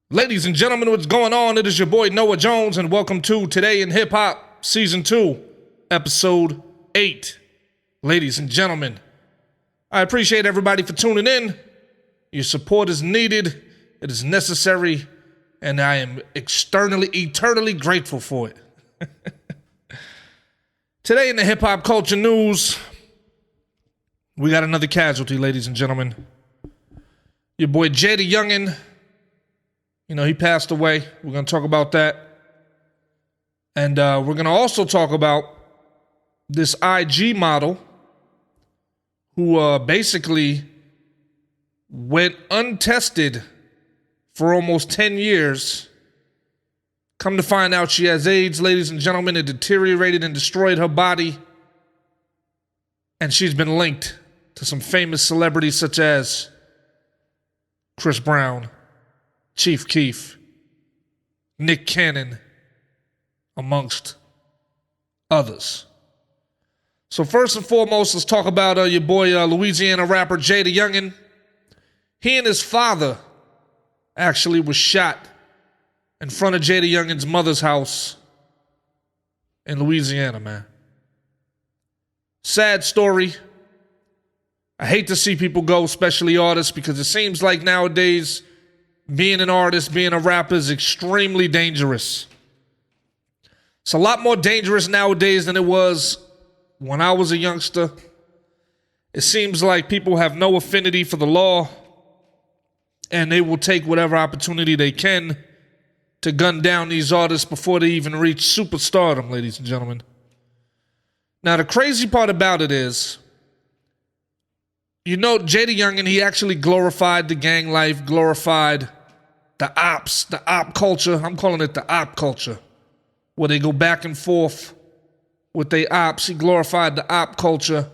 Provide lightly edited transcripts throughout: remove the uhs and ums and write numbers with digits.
Ladies and gentlemen, what's going on? It is your boy Noah Jones, and welcome to Today in Hip Hop Season 2, Episode 8. Ladies and gentlemen, I appreciate everybody for tuning in. Your support is needed, it is necessary, and I am eternally grateful for it. Today in the hip hop culture news, we got another casualty, ladies and gentlemen. Your boy Jaydayoungan. He passed away. We're going to talk about that. And we're going to also talk about this I.G Model who basically went untested for almost 10 years. Come to find out she has AIDS, ladies and gentlemen. It deteriorated and destroyed her body. And she's been linked to some famous celebrities such as Chris Brown, Chief Keef, Nick Cannon, amongst others. So first and foremost, let's talk about your boy Louisiana rapper Jaydayoungan. He and his father actually was shot in front of Jaydayoungan's mother's house in Louisiana, man. Sad story. I hate to see people go, especially artists, because it seems like nowadays being an artist, being a rapper is extremely dangerous. It's a lot more dangerous nowadays than it was when I was a youngster. It seems like people have no affinity for the law, and they will take whatever opportunity they can to gun down these artists before they even reach superstardom, ladies and gentlemen. Now, the crazy part about it is, Jaydayoungan, he actually glorified the gang life, glorified the op culture. I'm calling it the op culture, where they go back and forth with their ops. He glorified the op culture,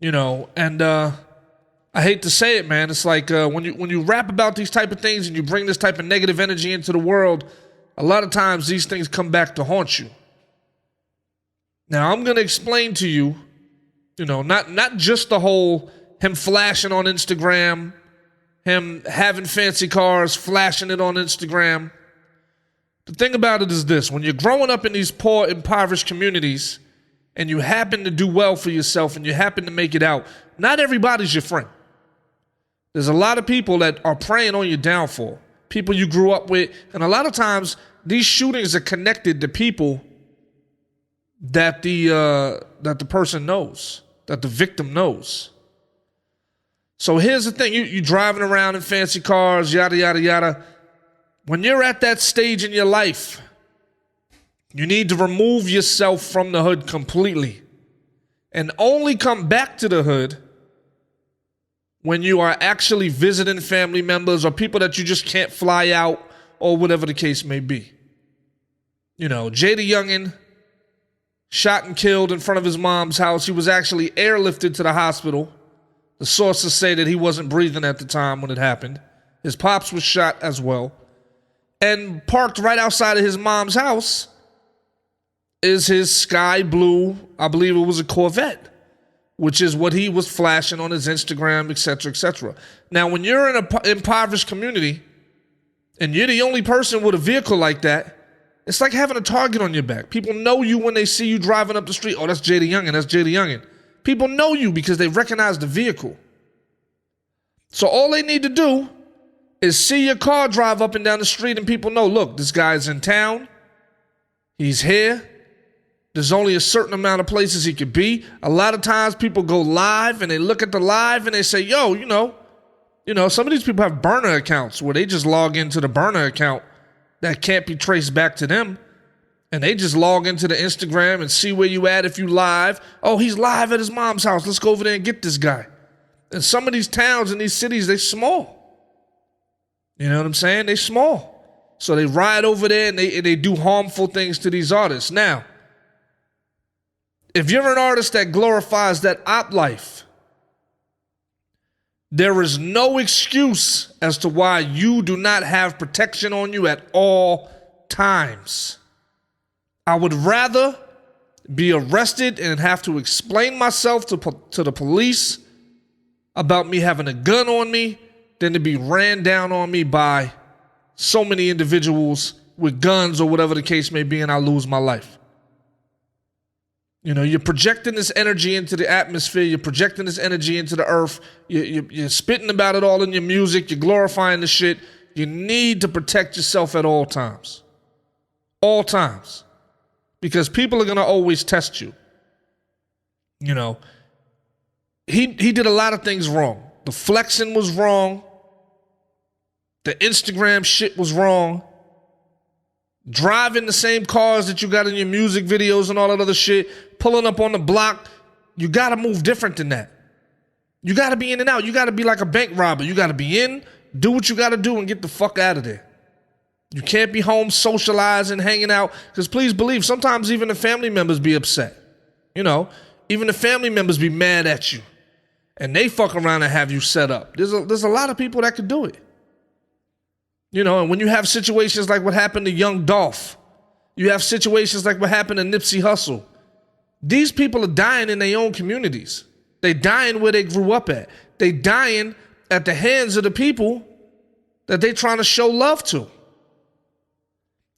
and I hate to say it, man. It's like when you rap about these type of things and you bring this type of negative energy into the world, a lot of times these things come back to haunt you. Now, I'm going to explain to you, not just the whole him flashing on Instagram, him having fancy cars, flashing it on Instagram. The thing about it is this: when you're growing up in these poor, impoverished communities and you happen to do well for yourself and you happen to make it out, not everybody's your friend. There's a lot of people that are preying on your downfall, people you grew up with, and a lot of times these shootings are connected to people that the person knows, that the victim knows. So here's the thing, you driving around in fancy cars, yada, yada, yada. When you're at that stage in your life, you need to remove yourself from the hood completely and only come back to the hood when you are actually visiting family members or people that you just can't fly out or whatever the case may be. Jaydayoungan shot and killed in front of his mom's house. He was actually airlifted to the hospital. The sources say that he wasn't breathing at the time when it happened. His pops was shot as well. And parked right outside of his mom's house is his sky blue, I believe it was a Corvette, which is what he was flashing on his Instagram, etc., etc. Now, when you're in an impoverished community and you're the only person with a vehicle like that, it's like having a target on your back. People know you when they see you driving up the street. Oh, that's Jaydayoungan, that's Jaydayoungan. People know you because they recognize the vehicle. So all they need to do is see your car drive up and down the street and people know, look, this guy's in town. He's here. There's only a certain amount of places he could be. A lot of times people go live and they look at the live and they say, yo, some of these people have burner accounts where they just log into the burner account that can't be traced back to them. And they just log into the Instagram and see where you at if you live. Oh, he's live at his mom's house. Let's go over there and get this guy. And some of these towns and these cities, they're small. You know what I'm saying? They're small. So they ride over there and they do harmful things to these artists. Now, if you're an artist that glorifies that op life, there is no excuse as to why you do not have protection on you at all times. I would rather be arrested and have to explain myself to the police about me having a gun on me than to be ran down on me by so many individuals with guns or whatever the case may be, and I lose my life. You know, you're projecting this energy into the atmosphere. You're projecting this energy into the earth. You're spitting about it all in your music. You're glorifying the shit. You need to protect yourself at all times. All times. Because people are going to always test you. You know, he did a lot of things wrong. The flexing was wrong. The Instagram shit was wrong. Driving the same cars that you got in your music videos and all that other shit. Pulling up on the block. You got to move different than that. You got to be in and out. You got to be like a bank robber. You got to be in, do what you got to do, and get the fuck out of there. You can't be home socializing, hanging out. Because please believe, sometimes even the family members be upset. You know, even the family members be mad at you. And they fuck around and have you set up. There's a lot of people that could do it. You know, and when you have situations like what happened to young Dolph, you have situations like what happened to Nipsey Hussle. These people are dying in their own communities. They dying where they grew up at. They dying at the hands of the people that they trying to show love to.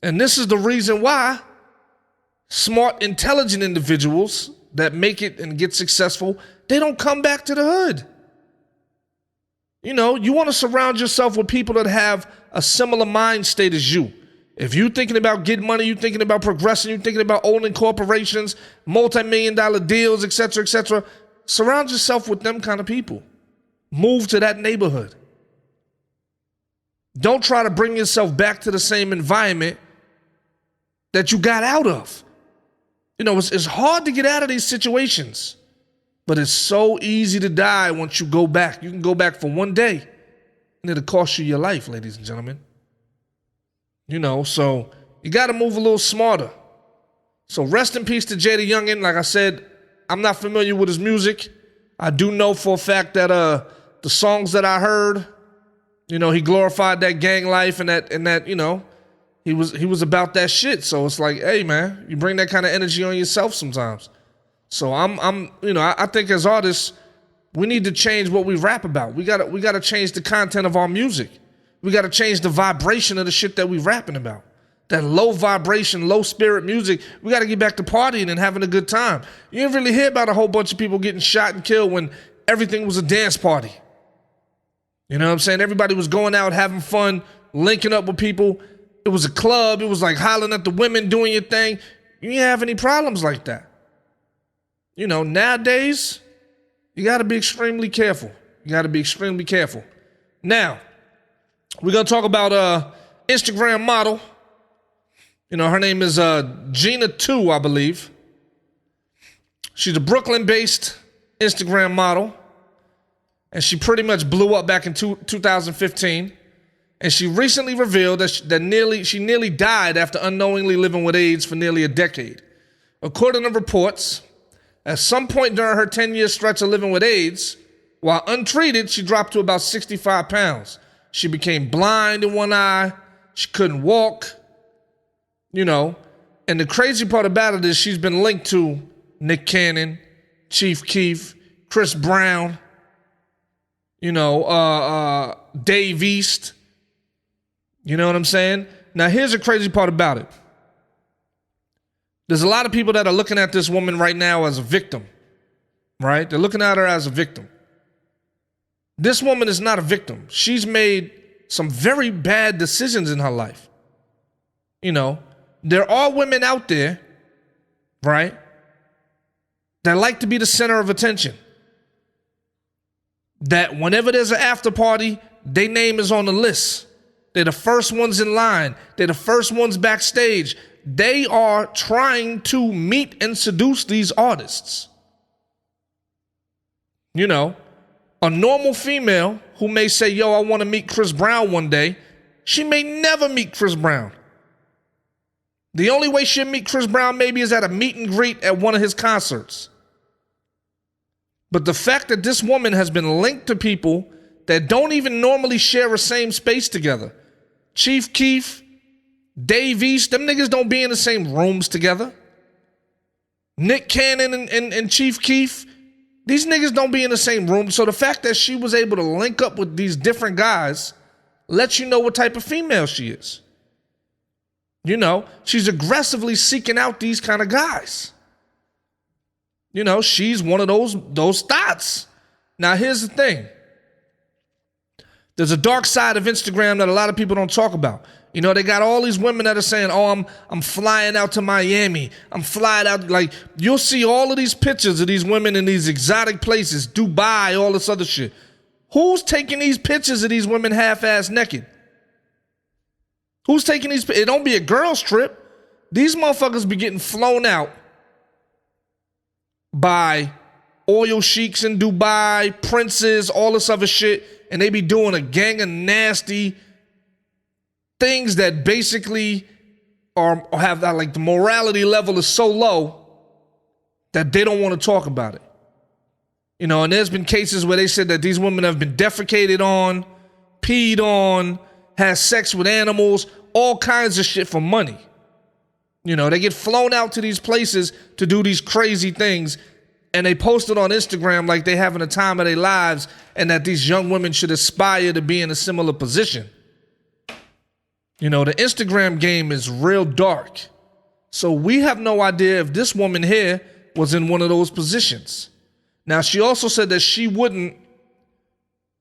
And this is the reason why smart, intelligent individuals that make it and get successful, they don't come back to the hood. You know, you want to surround yourself with people that have a similar mind state as you. If you're thinking about getting money, you're thinking about progressing, you're thinking about owning corporations, multi-million-dollar deals, etc., surround yourself with them kind of people. Move to that neighborhood. Don't try to bring yourself back to the same environment that you got out of. You know, it's hard to get out of these situations, but it's so easy to die once you go back. You can go back for one day, and it'll cost you your life, ladies and gentlemen. You know, so you got to move a little smarter. So rest in peace to Jaydayoungan. Like I said, I'm not familiar with his music. I do know for a fact that the songs that I heard, you know, he glorified that gang life and that you know, he was about that shit. So it's like, hey man, you bring that kind of energy on yourself sometimes. So I'm you know, I think as artists, we need to change what we rap about. We gotta change the content of our music. We gotta change the vibration of the shit that we rapping about. That low vibration, low spirit music. We gotta get back to partying and having a good time. You didn't really hear about a whole bunch of people getting shot and killed when everything was a dance party. You know what I'm saying? Everybody was going out, having fun, linking up with people. It was a club. It was like hollering at the women, doing your thing. You didn't have any problems like that. You know, nowadays, you got to be extremely careful. You got to be extremely careful. Now, we're going to talk about Instagram model. You know, her name is Gina 2, I believe. She's a Brooklyn-based Instagram model. And she pretty much blew up back in 2015. And she recently revealed that she nearly died after unknowingly living with AIDS for nearly a decade. According to reports, at some point during her 10-year stretch of living with AIDS, while untreated, she dropped to about 65 pounds. She became blind in one eye. She couldn't walk. You know, and the crazy part about it is she's been linked to Nick Cannon, Chief Keef, Chris Brown, you know, Dave East. You know what I'm saying? Now, here's the crazy part about it. There's a lot of people that are looking at this woman right now as a victim, right? They're looking at her as a victim. This woman is not a victim. She's made some very bad decisions in her life. You know, there are women out there, right, that like to be the center of attention. That whenever there's an after party, their name is on the list. They're the first ones in line. They're the first ones backstage. They are trying to meet and seduce these artists. You know, a normal female who may say, yo, I want to meet Chris Brown one day, she may never meet Chris Brown. The only way she'll meet Chris Brown maybe is at a meet and greet at one of his concerts. But the fact that this woman has been linked to people that don't even normally share a same space together. Chief Keef, Dave East, them niggas don't be in the same rooms together. Nick Cannon and Chief Keef, these niggas don't be in the same room. So the fact that she was able to link up with these different guys lets you know what type of female she is. You know, she's aggressively seeking out these kind of guys. You know, she's one of those thoughts. Now, here's the thing. There's a dark side of Instagram that a lot of people don't talk about. You know, they got all these women that are saying, oh, I'm flying out to Miami. I'm flying out. Like, you'll see all of these pictures of these women in these exotic places, Dubai, all this other shit. Who's taking these pictures of these women half-ass naked? Who's taking these? It don't be a girl's trip. These motherfuckers be getting flown out by oil sheiks in Dubai, princes, all this other shit, and they be doing a gang of nasty things that basically have that, like, the morality level is so low that they don't want to talk about it. You know, and there's been cases where they said that these women have been defecated on, peed on, has sex with animals, all kinds of shit for money. You know, they get flown out to these places to do these crazy things, and they post it on Instagram like they having a time of their lives and that these young women should aspire to be in a similar position. You know, the Instagram game is real dark. So we have no idea if this woman here was in one of those positions. Now, she also said that she wouldn't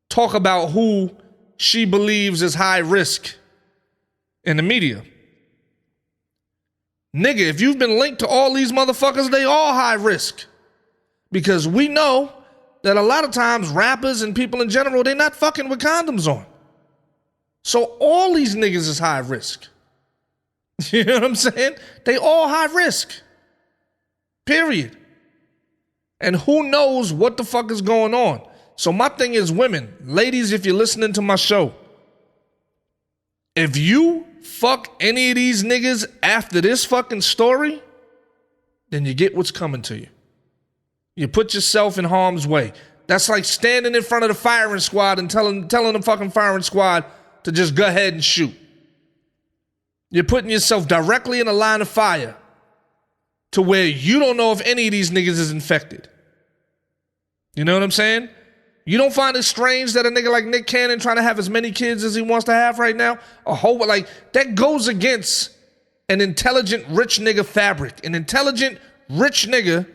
talk about who she believes is high risk in the media. Nigga, if you've been linked to all these motherfuckers, they all high risk. Because we know that a lot of times rappers and people in general, they're not fucking with condoms on. So all these niggas is high risk. You know what I'm saying? They all high risk. Period. And who knows what the fuck is going on. So my thing is, women, ladies, if you're listening to my show, if you fuck any of these niggas after this fucking story, then you get what's coming to you. You put yourself in harm's way. That's like standing in front of the firing squad and telling the fucking firing squad to just go ahead and shoot. You're putting yourself directly in a line of fire to where you don't know if any of these niggas is infected. You know what I'm saying? You don't find it strange that a nigga like Nick Cannon trying to have as many kids as he wants to have right now? A whole, like, that goes against an intelligent rich nigga fabric. An intelligent rich nigga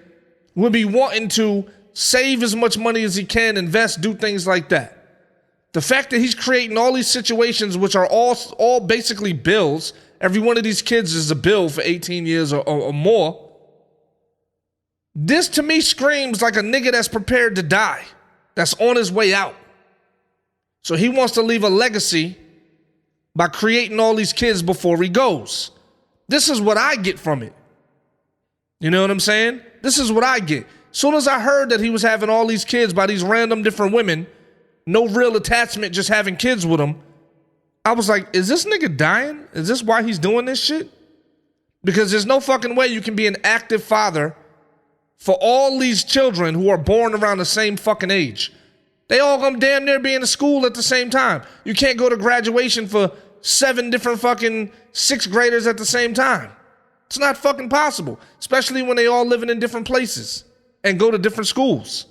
would be wanting to save as much money as he can, invest, do things like that. The fact that he's creating all these situations which are all basically bills, every one of these kids is a bill for 18 years or more. This to me screams like a nigga that's prepared to die, that's on his way out. So he wants to leave a legacy by creating all these kids before he goes. This is what I get from it. You know what I'm saying? This is what I get. Soon as I heard that he was having all these kids by these random different women, no real attachment, just having kids with them, I was like, is this nigga dying? Is this why he's doing this shit? Because there's no fucking way you can be an active father for all these children who are born around the same fucking age. They all gonna damn near be in school at the same time. You can't go to graduation for 7 different fucking 6th graders at the same time. It's not fucking possible, especially when they all living in different places and go to different schools.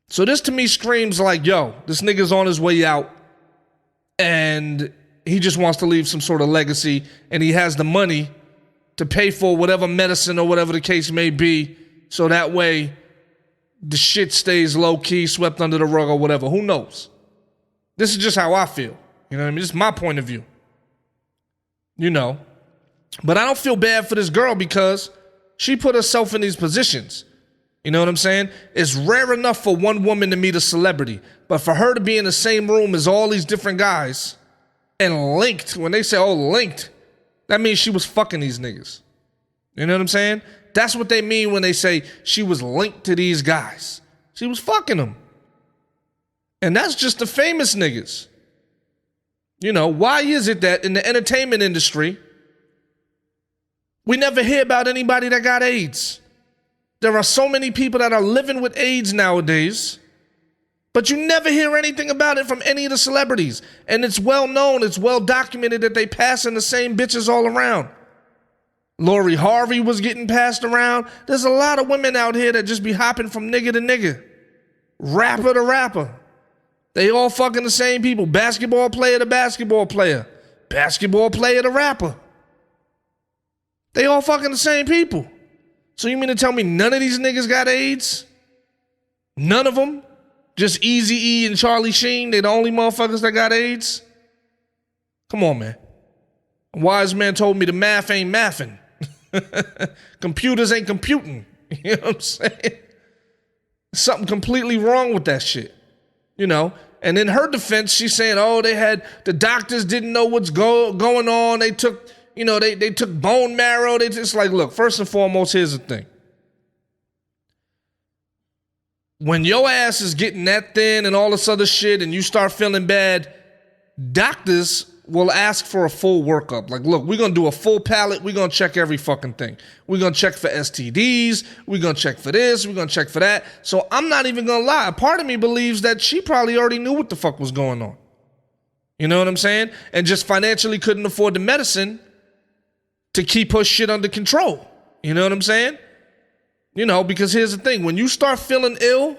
So this to me screams like, yo, this nigga's on his way out and he just wants to leave some sort of legacy and he has the money to pay for whatever medicine or whatever the case may be, so that way the shit stays low-key, swept under the rug or whatever. Who knows? This is just how I feel. You know what I mean? This is my point of view. You know. But I don't feel bad for this girl because she put herself in these positions. You know what I'm saying? It's rare enough for one woman to meet a celebrity, but for her to be in the same room as all these different guys and linked, when they say, oh, linked, that means she was fucking these niggas. You know what I'm saying? That's what they mean when they say she was linked to these guys. She was fucking them. And that's just the famous niggas. You know, why is it that in the entertainment industry, we never hear about anybody that got AIDS? There are so many people that are living with AIDS nowadays, but you never hear anything about it from any of the celebrities. And it's well known, it's well documented that they passing the same bitches all around. Lori Harvey was getting passed around. There's a lot of women out here that just be hopping from nigga to nigga, rapper to rapper. They all fucking the same people. Basketball player to basketball player. Basketball player to rapper. They all fucking the same people. So you mean to tell me none of these niggas got AIDS? None of them? Just Eazy-E and Charlie Sheen? They the only motherfuckers that got AIDS? Come on, man. A wise man told me the math ain't mathing. Computers ain't computing. You know what I'm saying? Something completely wrong with that shit. You know? And in her defense, she's saying, oh, the doctors didn't know what's going on. They took, they took bone marrow. They just like, look, first and foremost, here's the thing. When your ass is getting that thin and all this other shit and you start feeling bad, doctors will ask for a full workup. Like, look, we're going to do a full palate. We're going to check every fucking thing. We're going to check for STDs. We're going to check for this. We're going to check for that. So I'm not even going to lie. Part of me believes that she probably already knew what the fuck was going on. You know what I'm saying? And just financially couldn't afford the medicine to keep her shit under control. You know what I'm saying? Because here's the thing. When you start feeling ill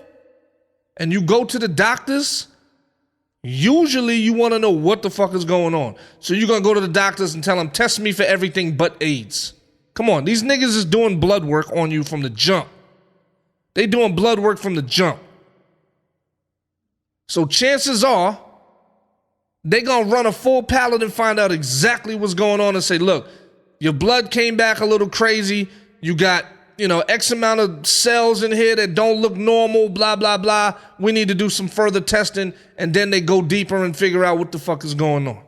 and you go to the doctors, usually you want to know what the fuck is going on. So you're going to go to the doctors and tell them, test me for everything but AIDS. Come on, these niggas is doing blood work on you from the jump. They doing blood work from the jump. So chances are, they going to run a full pallet and find out exactly what's going on and say, look, your blood came back a little crazy. You got, X amount of cells in here that don't look normal, blah, blah, blah. We need to do some further testing. And then they go deeper and figure out what the fuck is going on.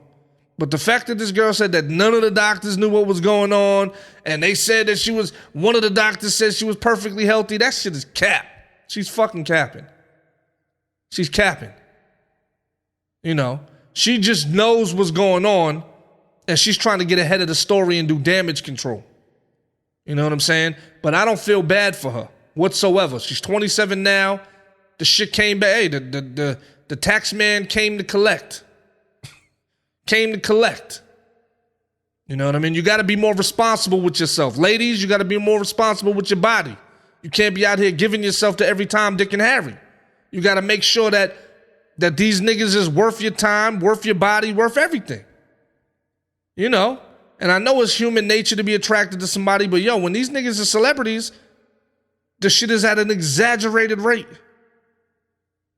But the fact that this girl said that none of the doctors knew what was going on, and they said that one of the doctors said she was perfectly healthy, that shit is cap. She's fucking capping. She's capping. She just knows what's going on, and she's trying to get ahead of the story and do damage control. You know what I'm saying? But I don't feel bad for her whatsoever. She's 27 now. The shit came back. Hey, the tax man came to collect. Came to collect. You know what I mean? You got to be more responsible with yourself. Ladies, you got to be more responsible with your body. You can't be out here giving yourself to every Tom, Dick, and Harry. You got to make sure that these niggas is worth your time, worth your body, worth everything. And I know it's human nature to be attracted to somebody, but when these niggas are celebrities, the shit is at an exaggerated rate.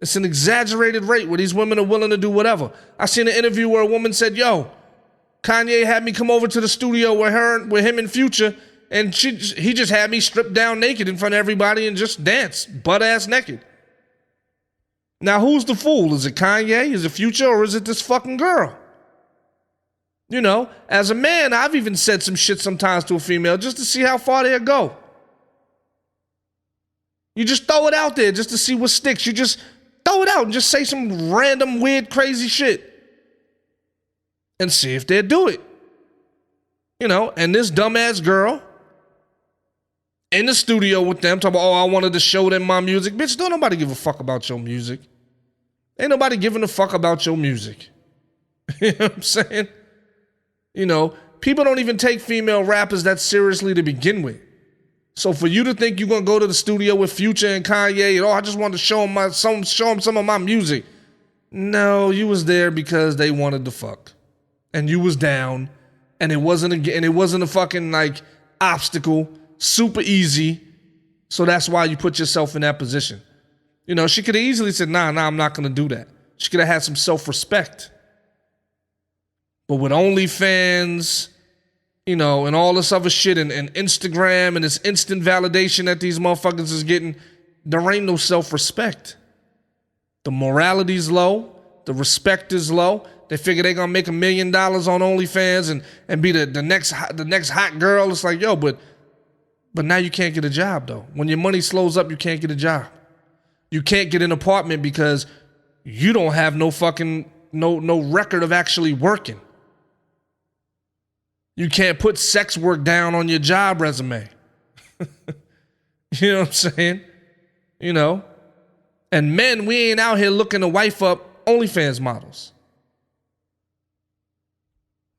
It's an exaggerated rate where these women are willing to do whatever. I seen an interview where a woman said, Kanye had me come over to the studio with him and Future, and he just had me stripped down naked in front of everybody and just dance, butt-ass naked. Now, who's the fool? Is it Kanye? Is it Future? Or is it this fucking girl? As a man, I've even said some shit sometimes to a female just to see how far they'll go. You just throw it out there just to see what sticks. You just throw it out and just say some random, weird, crazy shit and see if they'll do it. And this dumbass girl in the studio with them talking about, I wanted to show them my music. Bitch, don't nobody give a fuck about your music. Ain't nobody giving a fuck about your music. You know what I'm saying? People don't even take female rappers that seriously to begin with. So for you to think you're going to go to the studio with Future and Kanye and, I just wanted to show them some of my music. No, you was there because they wanted to fuck. And you was down. And it wasn't a fucking obstacle. Super easy. So that's why you put yourself in that position. She could have easily said, nah, I'm not going to do that. She could have had some self-respect. But with OnlyFans, and all this other shit and Instagram and this instant validation that these motherfuckers is getting, there ain't no self-respect. The morality's low. The respect is low. They figure they're going to make $1 million on OnlyFans and be the next hot girl. It's like, but now you can't get a job, though. When your money slows up, you can't get a job. You can't get an apartment because you don't have no fucking, no record of actually working. You can't put sex work down on your job resume. You know what I'm saying? And men, we ain't out here looking to wife up OnlyFans models.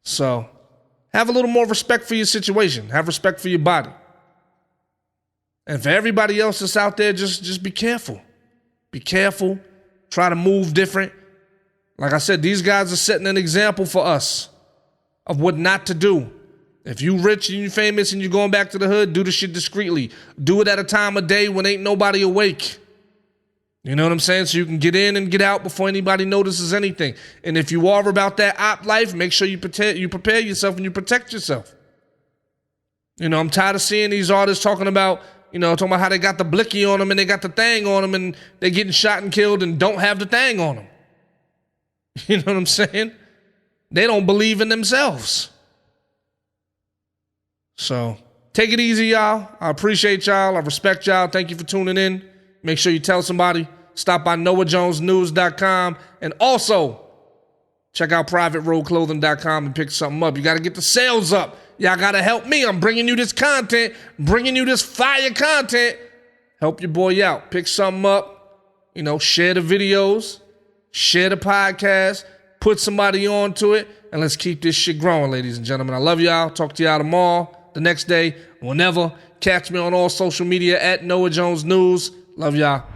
So have a little more respect for your situation. Have respect for your body. And for everybody else that's out there, just be careful. Be careful. Try to move different. Like I said, these guys are setting an example for us of what not to do. If you rich and you famous and you're going back to the hood, do the shit discreetly. Do it at a time of day when ain't nobody awake. You know what I'm saying? So you can get in and get out before anybody notices anything. And if you are about that op life, make sure you prepare yourself and you protect yourself. You know, I'm tired of seeing these artists talking about how they got the blicky on them and they got the thing on them and they getting shot and killed and don't have the thing on them. You know what I'm saying? They don't believe in themselves. So take it easy, y'all. I appreciate y'all. I respect y'all. Thank you for tuning in. Make sure you tell somebody. Stop by NoahJonesNews.com. And also, check out PrivateRoadClothing.com and pick something up. You got to get the sales up. Y'all got to help me. I'm bringing you this content, bringing you this fire content. Help your boy out. Pick something up. Share the videos. Share the podcast. Put somebody on to it. And let's keep this shit growing, ladies and gentlemen. I love y'all. Talk to y'all tomorrow, the next day, whenever. Catch me on all social media at Noah Jones News. Love y'all.